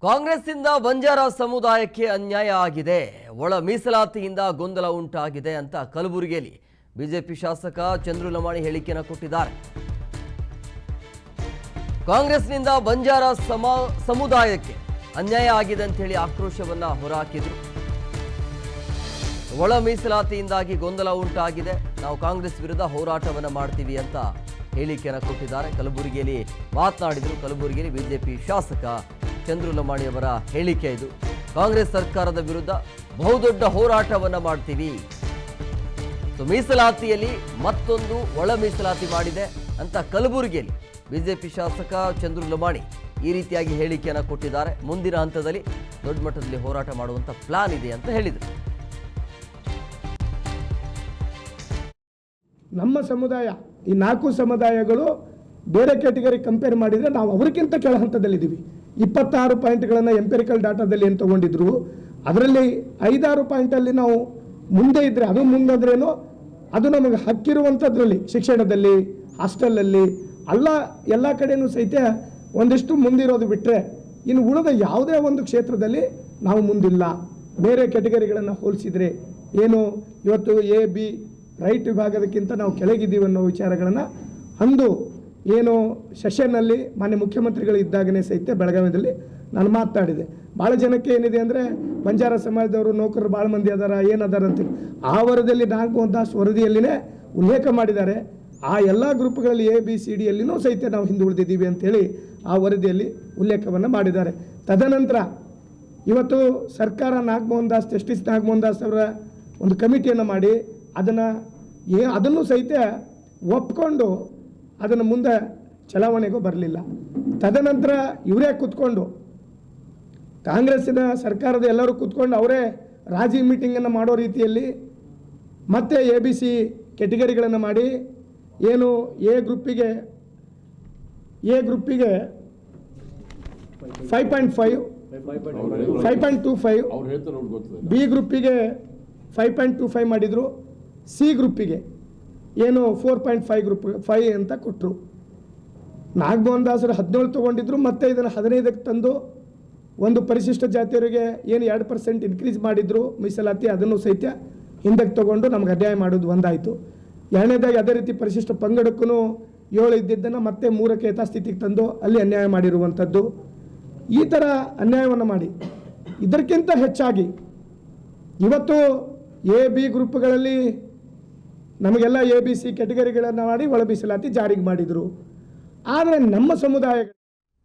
ಕಾಂಗ್ರೆಸ್ಸಿಂದ ಬಂಜಾರ ಸಮುದಾಯಕ್ಕೆ ಅನ್ಯಾಯ ಆಗಿದೆ, ಒಳ ಮೀಸಲಾತಿಯಿಂದ ಗೊಂದಲ ಉಂಟಾಗಿದೆ ಅಂತ ಕಲಬುರಗಿಯಲ್ಲಿ ಬಿಜೆಪಿ ಶಾಸಕ ಚಂದ್ರು ಲಮಾಣಿ ಹೇಳಿಕೆಯನ್ನು ಕೊಟ್ಟಿದ್ದಾರೆ. ಕಾಂಗ್ರೆಸ್ನಿಂದ ಬಂಜಾರ ಸಮುದಾಯಕ್ಕೆ ಅನ್ಯಾಯ ಆಗಿದೆ ಅಂತ ಹೇಳಿ ಆಕ್ರೋಶವನ್ನ ಹೊರಹಾಕಿದ್ರು. ಒಳ ಮೀಸಲಾತಿಯಿಂದಾಗಿ ಗೊಂದಲ ಉಂಟಾಗಿದೆ, ನಾವು ಕಾಂಗ್ರೆಸ್ ವಿರುದ್ಧ ಹೋರಾಟವನ್ನ ಮಾಡ್ತೀವಿ ಅಂತ ಹೇಳಿಕೆಯನ್ನು ಕೊಟ್ಟಿದ್ದಾರೆ. ಕಲಬುರಗಿಯಲ್ಲಿ ಮಾತನಾಡಿದರು. ಕಲಬುರಗಿಯಲ್ಲಿ ಬಿಜೆಪಿ ಶಾಸಕ ಚಂದ್ರು ಲಮಾಣಿ ಅವರ ಹೇಳಿಕೆ ಇದು. ಕಾಂಗ್ರೆಸ್ ಸರ್ಕಾರದ ವಿರುದ್ಧ ಬಹುದೊಡ್ಡ ಹೋರಾಟವನ್ನ ಮಾಡ್ತೀವಿ, ಮೀಸಲಾತಿಯಲ್ಲಿ ಮತ್ತೊಂದು ಒಳ ಮೀಸಲಾತಿ ಮಾಡಿದೆ ಅಂತ ಕಲಬುರಗಿಯಲ್ಲಿ ಬಿಜೆಪಿ ಶಾಸಕ ಚಂದ್ರು ಲಮಾಣಿ ಈ ರೀತಿಯಾಗಿ ಹೇಳಿಕೆಯನ್ನು ಕೊಟ್ಟಿದ್ದಾರೆ. ಮುಂದಿನ ಹಂತದಲ್ಲಿ ದೊಡ್ಡ ಮಟ್ಟದಲ್ಲಿ ಹೋರಾಟ ಮಾಡುವಂತ ಪ್ಲಾನ್ ಇದೆ ಅಂತ ಹೇಳಿದರು. ನಮ್ಮ ಸಮುದಾಯ ಈ 4 ಸಮುದಾಯಗಳು ಬೇರೆ ಕ್ಯಾಟಗರಿ ಕಂಪೇರ್ ಮಾಡಿದರೆ ನಾವು ಅವರಿಗಿಂತ ಕೆಳ ಹಂತದಲ್ಲಿದ್ದೀವಿ. 26 ಪಾಯಿಂಟ್ಗಳನ್ನು ಎಂಪೆರಿಕಲ್ ಡಾಟಾದಲ್ಲಿ ಏನು ತೊಗೊಂಡಿದ್ರು, ಅದರಲ್ಲಿ 5-6 ಪಾಯಿಂಟಲ್ಲಿ ನಾವು ಮುಂದೆ ಇದ್ದರೆ ಅದು ಮುಂದಂದ್ರೇನು ಅದು ನಮಗೆ ಹಕ್ಕಿರುವಂಥದ್ರಲ್ಲಿ ಶಿಕ್ಷಣದಲ್ಲಿ, ಹಾಸ್ಟೆಲಲ್ಲಿ ಎಲ್ಲ ಕಡೆಯೂ ಸಹಿತ ಒಂದಿಷ್ಟು ಮುಂದಿರೋದು ಬಿಟ್ಟರೆ ಇನ್ನು ಉಳಿದ ಯಾವುದೇ ಒಂದು ಕ್ಷೇತ್ರದಲ್ಲಿ ನಾವು ಮುಂದಿಲ್ಲ. ಬೇರೆ ಕ್ಯಾಟಗರಿಗಳನ್ನು ಹೋಲಿಸಿದರೆ ಏನು ಇವತ್ತು ಎ ಬಿ ರೈಟ್ ವಿಭಾಗದಕ್ಕಿಂತ ನಾವು ಕೆಳಗಿದ್ದೀವಿ ಅನ್ನೋ ವಿಚಾರಗಳನ್ನು ಅಂದು ಏನು ಸೆಷನ್ನಲ್ಲಿ ಮಾನ್ಯ ಮುಖ್ಯಮಂತ್ರಿಗಳು ಇದ್ದಾಗನೇ ಸಹಿತ ಬೆಳಗಾವಿಯಲ್ಲಿ ನಾನು ಮಾತಾಡಿದೆ. ಭಾಳ ಜನಕ್ಕೆ ಏನಿದೆ ಅಂದರೆ ಬಂಜಾರ ಸಮಾಜದವರು ನೌಕರರು ಭಾಳ ಮಂದಿ ಅದಾರ ಏನದಾರ ಅಂತೇಳಿ ಆ ವರದಿಯಲ್ಲಿ ವರದಿಯಲ್ಲಿನೇ ಉಲ್ಲೇಖ ಮಾಡಿದ್ದಾರೆ. ಆ ಎಲ್ಲ ಗ್ರೂಪ್ಗಳಲ್ಲಿ ಎ ಬಿ ಸಿ ಡಿಯಲ್ಲಿನೂ ಸಹಿತ ನಾವು ಹಿಂದುಳಿದಿದ್ದೀವಿ ಅಂತೇಳಿ ಆ ವರದಿಯಲ್ಲಿ ಉಲ್ಲೇಖವನ್ನು ಮಾಡಿದ್ದಾರೆ. ತದನಂತರ ಇವತ್ತು ಸರ್ಕಾರ ಜಸ್ಟಿಸ್ ನಾಗಮೋಹನ್ ದಾಸ್ ಅವರ ಒಂದು ಕಮಿಟಿಯನ್ನು ಮಾಡಿ ಅದನ್ನು ಸಹಿತ ಒಪ್ಕೊಂಡು ಅದನ್ನು ಮುಂದೆ ಚಲಾವಣೆಗೂ ಬರಲಿಲ್ಲ. ತದನಂತರ ಇವರೇ ಕೂತ್ಕೊಂಡು ಕಾಂಗ್ರೆಸ್ಸಿನ ಸರ್ಕಾರದ ಎಲ್ಲರೂ ಕೂತ್ಕೊಂಡು ಅವರೇ ರಾಜಿ ಮೀಟಿಂಗನ್ನು ಮಾಡೋ ರೀತಿಯಲ್ಲಿ ಮತ್ತೆ ಎ ಬಿ ಸಿ ಕೆಟಗರಿಗಳನ್ನು ಮಾಡಿ ಏನು ಎ ಗ್ರೂಪಿಗೆ 5.5 5.25 ಬಿ ಗ್ರೂಪಿಗೆ 5.25 ಮಾಡಿದರು, ಸಿ ಗ್ರೂಪಿಗೆ ಏನು 4.5 ಅಂತ ಕೊಟ್ಟರು. ನಾಗಮೋಹನ್ ದಾಸರು 17 ತೊಗೊಂಡಿದ್ರು, ಮತ್ತೆ ಇದನ್ನು 15ಕ್ಕೆ ತಂದು ಒಂದು ಪರಿಶಿಷ್ಟ ಜಾತಿಯವರಿಗೆ ಏನು 2% ಇನ್ಕ್ರೀಸ್ ಮಾಡಿದ್ರು ಮೀಸಲಾತಿ, ಅದನ್ನು ಸಹಿತ ಹಿಂದಕ್ಕೆ ತೊಗೊಂಡು ನಮ್ಗೆ ಅನ್ಯಾಯ ಮಾಡೋದು ಒಂದಾಯಿತು. ಎರಡನೇದಾಗಿ ಅದೇ ರೀತಿ ಪರಿಶಿಷ್ಟ ಪಂಗಡಕ್ಕೂ 7 ಇದ್ದಿದ್ದನ್ನು ಮತ್ತೆ 3ಕ್ಕೆ ಯಥಾಸ್ಥಿತಿಗೆ ತಂದು ಅಲ್ಲಿ ಅನ್ಯಾಯ ಮಾಡಿರುವಂಥದ್ದು. ಈ ಥರ ಅನ್ಯಾಯವನ್ನು ಮಾಡಿ ಇದಕ್ಕಿಂತ ಹೆಚ್ಚಾಗಿ ಇವತ್ತು ಎ ಬಿ ಗ್ರೂಪ್ಗಳಲ್ಲಿ ನಮಗೆಲ್ಲ ಎ ಬಿ ಸಿ ಕೆಟಗರಿಗಳನ್ನು ಮಾಡಿ ಒಳ ಮೀಸಲಾತಿ ಜಾರಿಗೆ ಮಾಡಿದರು. ಆದರೆ ನಮ್ಮ ಸಮುದಾಯ